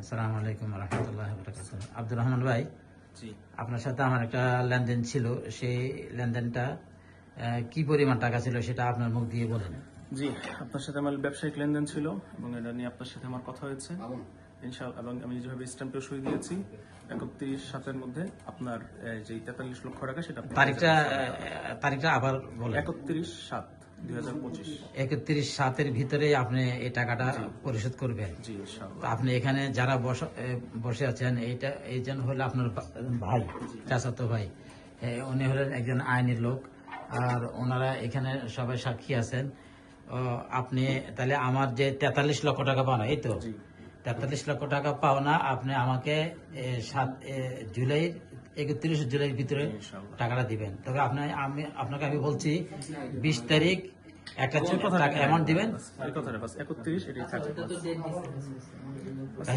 আসসালামু আলাইকুম রহমতুল্লাহ বরকাতুহু। আব্দুর রহমান ভাই, জি আপনার সাথে আমার একটা লেনদেন ছিল, সেই লেনদেনটা কি পরিমাণ টাকা ছিল সেটা আপনার মুখ দিয়ে বলেন। জি আপনার সাথে আমার ব্যবসায়িক লেনদেন ছিল এবং এটা নিয়ে আপনার সাথে আমার কথা হয়েছে ইনশাআল্লাহ, এবং আমি যেভাবে স্ট্যাম্পে সই দিয়েছি 31/7 মধ্যে আপনার যে 43 লক্ষ টাকা সেটা আপনি তারিখটা আবার বলেন। 31/7/2025। 31/7 ভিতরে আপনি এই টাকাটা পরিশোধ করবেন। জি ইনশাআল্লাহ। তো আপনি এখানে যারা বসে আছেন, এইজন হলো আপনার ভাই, চাচাতো ভাই। উনি হলেন একজন আইনের লোক, আর ওনারা এখানে সবাই সাক্ষী আছেন। আপনি তাহলে আমার যে 43 লক্ষ টাকা পাওনা, এই তো জি 43 লক্ষ টাকা পাওনা, আপনি আমাকে 31 জুলাইয়ের ভিতরে ইনশাআল্লাহ। টাকাটা দিবেন। তবে আপনাকে আমি বলছি 20 তারিখ একটা টাকা অ্যামাউন্ট দিবেন। এই কথাটা বাস 31 এটাই থাকবে।